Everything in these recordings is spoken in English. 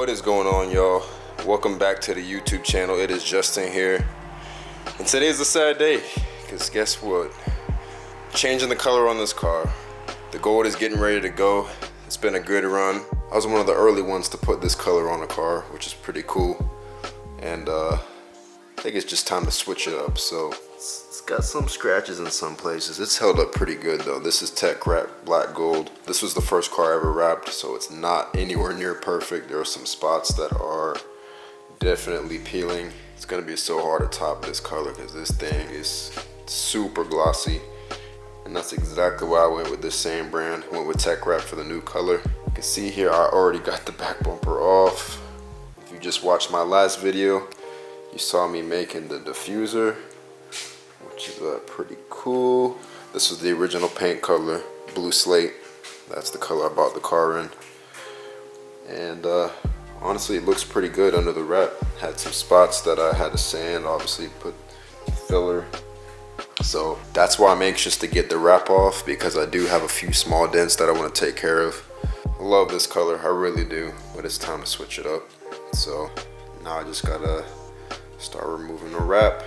What is going on, y'all? Welcome back to the YouTube channel. It is Justin here, and today is a sad day because guess what? Changing the color on this car. The gold is getting ready to go. It's been a good run. I was one of the early ones to put this color on the car, which is pretty cool, and I think it's just time to switch it up. So it's got some scratches in some places. It's held up pretty good though. This is tech wrap black gold. This was the first car I ever wrapped, so it's not anywhere near perfect. There are some spots that are definitely peeling. It's gonna be so hard to top this color because this thing is super glossy, and that's exactly why I went with this same brand. I went with tech wrap for the new color. You can see here I already got the back bumper off. If you just watched my last video, you saw me making the diffuser, which is pretty cool. This was the original paint color, blue slate. That's the color I bought the car in. And honestly, it looks pretty good under the wrap. Had some spots that I had to sand, obviously put filler. So that's why I'm anxious to get the wrap off, because I do have a few small dents that I want to take care of. I love this color, I really do, but it's time to switch it up. So now I just gotta start removing the wrap.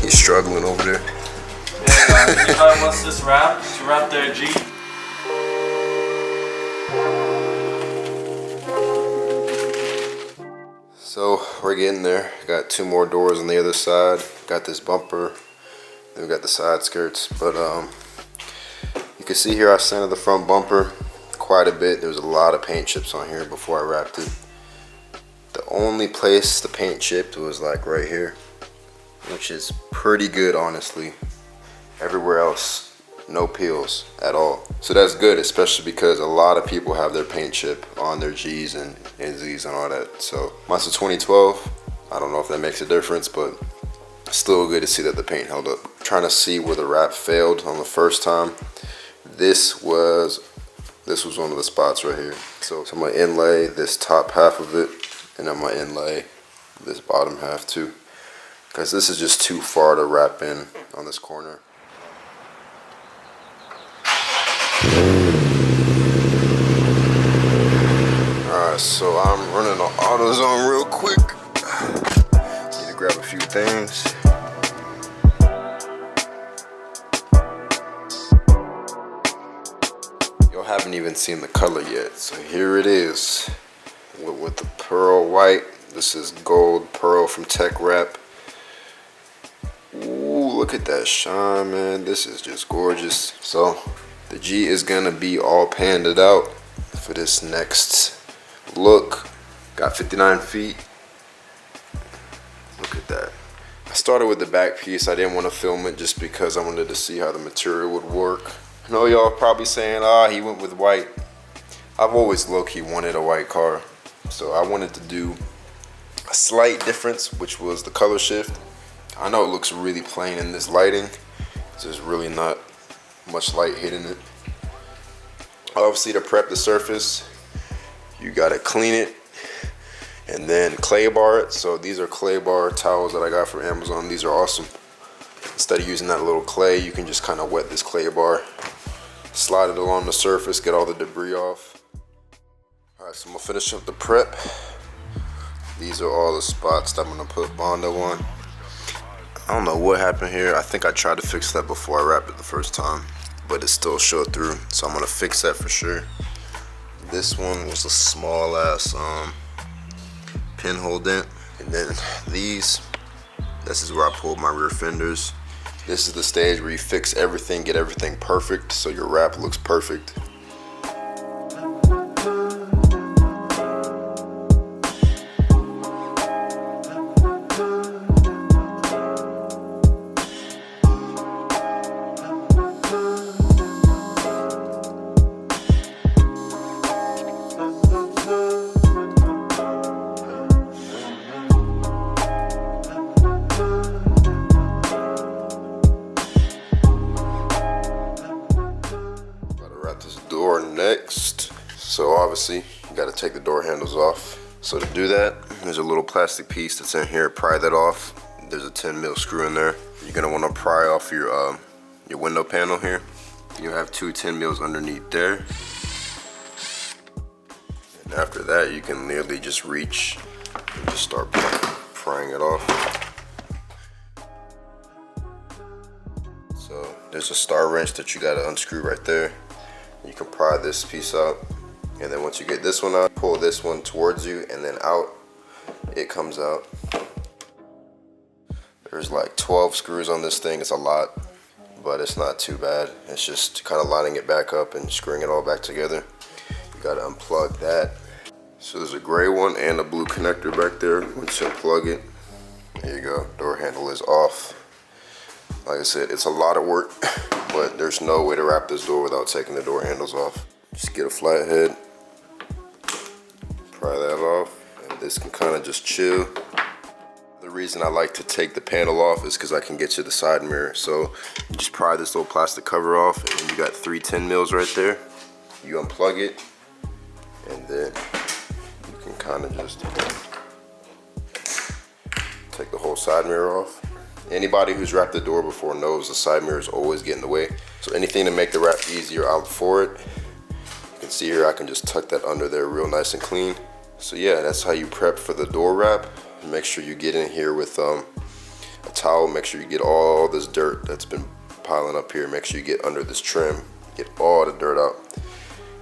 He's struggling over there. Yeah, anybody wants this wrap to wrap their G? So we're getting there. Got two more doors on the other side. Got this bumper. Then we got the side skirts. But you can see here I sanded the front bumper quite a bit. There was a lot of paint chips on here before I wrapped it. The only place the paint chipped was like right here, which is pretty good, honestly. Everywhere else, no peels at all. So that's good, especially because a lot of people have their paint chip on their G's and Z's and all that. So mine's a 2012. I don't know if that makes a difference, but still good to see that the paint held up. Trying to see where the wrap failed on the first time. This was one of the spots right here. So I'm gonna inlay this top half of it, and I'm gonna inlay this bottom half too, because this is just too far to wrap in on this corner. Alright, so I'm running on AutoZone real quick. Need to grab a few things. Y'all haven't even seen the color yet, so here it is with the pearl white. This is gold pearl from Tech Wrap. Ooh, look at that shine, man. This is just gorgeous. So the G is gonna be all panded out for this next look. Got 59 feet. Look at that. I started with the back piece. I didn't want to film it just because I wanted to see how the material would work. I know y'all probably saying, he went with white. I've always low-key wanted a white car, so I wanted to do a slight difference, which was the color shift. I know it looks really plain in this lighting. There's really not much light hitting it. Obviously, to prep the surface, you gotta clean it and then clay bar it. So these are clay bar towels that I got from Amazon. These are awesome. Instead of using that little clay, you can just kind of wet this clay bar, slide it along the surface, get all the debris off. All right, so I'm gonna finish up the prep. These are all the spots that I'm gonna put Bondo on. I don't know what happened here. I think I tried to fix that before I wrapped it the first time, but it still showed through. So I'm gonna fix that for sure. This one was a small ass pinhole dent. And then this is where I pulled my rear fenders. This is the stage where you fix everything, get everything perfect, so your wrap looks perfect. out this door next. So obviously you got to take the door handles off. So to do that, there's a little plastic piece that's in here. Pry that off. There's a 10mm screw in there. You're gonna want to pry off your window panel here. You have two 10mm underneath there. And after that, you can nearly just reach and just start prying it off. So there's a star wrench that you gotta unscrew right there. You can pry this piece out. And then once you get this one out, pull this one towards you and then out, it comes out. There's like 12 screws on this thing. It's a lot, but it's not too bad. It's just kind of lining it back up and screwing it all back together. You gotta unplug that. So there's a gray one and a blue connector back there. Once you unplug it, there you go, door handle is off. Like I said, it's a lot of work, but there's no way to wrap this door without taking the door handles off. Just get a flathead, pry that off, and this can kind of just chill. The reason I like to take the panel off is because I can get you the side mirror. So you just pry this little plastic cover off, and then you got 3 10mm right there. You unplug it, and then you can kind of just take the whole side mirror off. Anybody who's wrapped the door before knows the side mirrors always get in the way. So anything to make the wrap easier, I'm for it. You can see here I can just tuck that under there real nice and clean. So yeah, that's how you prep for the door wrap. Make sure you get in here with a towel. Make sure you get all this dirt that's been piling up here. Make sure you get under this trim, get all the dirt out.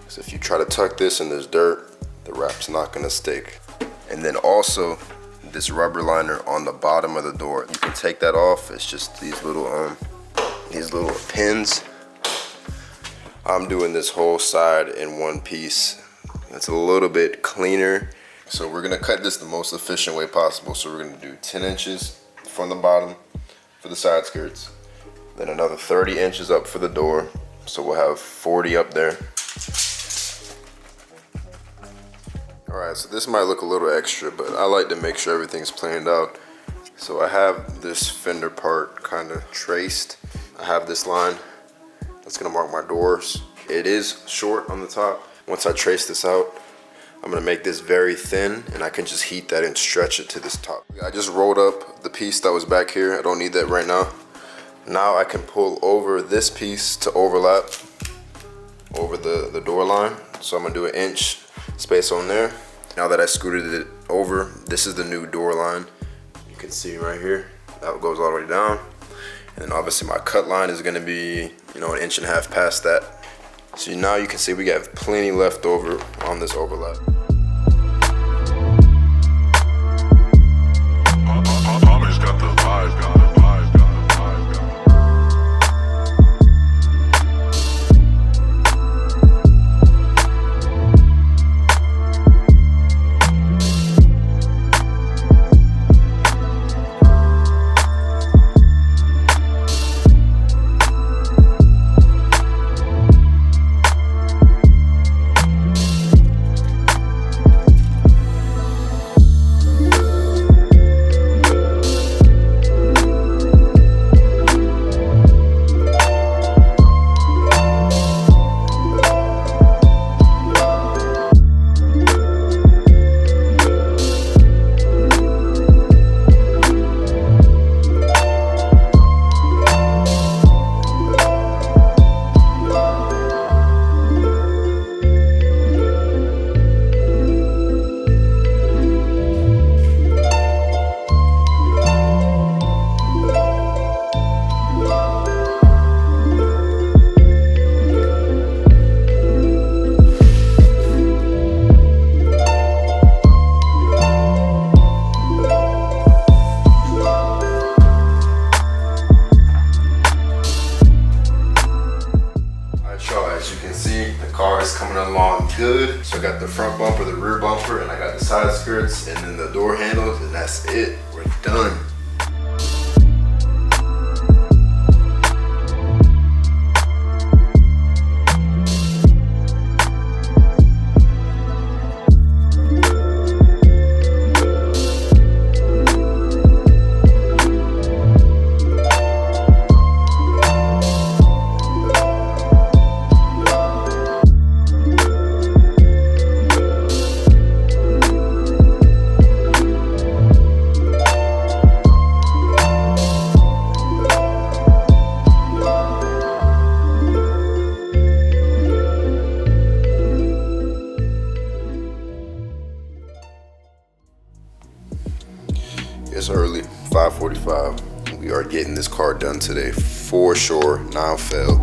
Because if you try to tuck this in this dirt, the wrap's not gonna stick. And then also this rubber liner on the bottom of the door, you can take that off. It's just these little pins. I'm doing this whole side in one piece. It's a little bit cleaner. So we're gonna cut this the most efficient way possible. So we're gonna do 10 inches from the bottom for the side skirts, then another 30 inches up for the door. So we'll have 40 up there. All right, so this might look a little extra, but I like to make sure everything's planned out. So I have this fender part kind of traced. I have this line that's gonna mark my doors. It is short on the top. Once I trace this out, I'm gonna make this very thin, and I can just heat that and stretch it to this top. I just rolled up the piece that was back here. I don't need that right now. Now I can pull over this piece to overlap over the door line. So I'm gonna do 1 inch space on there. Now that I scooted it over, this is the new door line. You can see right here, that goes all the way down. And then obviously my cut line is gonna be, 1.5 inches past that. So now you can see we got plenty left over on this overlap. Good. So I got the front bumper, the rear bumper, and I got the side skirts, and then the door handles, and that's it. We're done. G35. We are getting this car done today for sure, non-fail.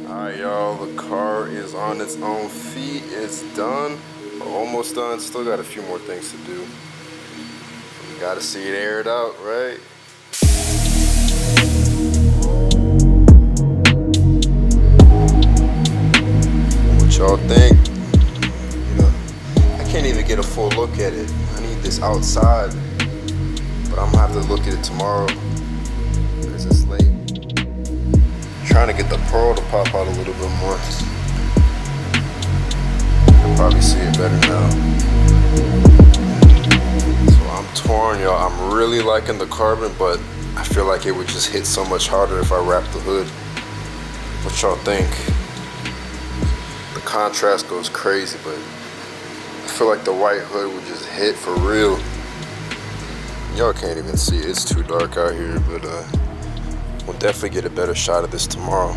Alright y'all, the car is on its own feet. It's done, or almost done. Still got a few more things to do. We gotta see it aired out, right? What y'all think? You know, I can't even get a full look at it. I need this outside, but I'm gonna have to look at it tomorrow because it's late. Trying to get the pearl to pop out a little bit more. You can probably see it better now. So I'm torn, y'all. I'm really liking the carbon, but I feel like it would just hit so much harder if I wrapped the hood. What y'all think? The contrast goes crazy, but I feel like the white hood would just hit for real. Y'all can't even see it. It's too dark out here, but we'll definitely get a better shot of this tomorrow.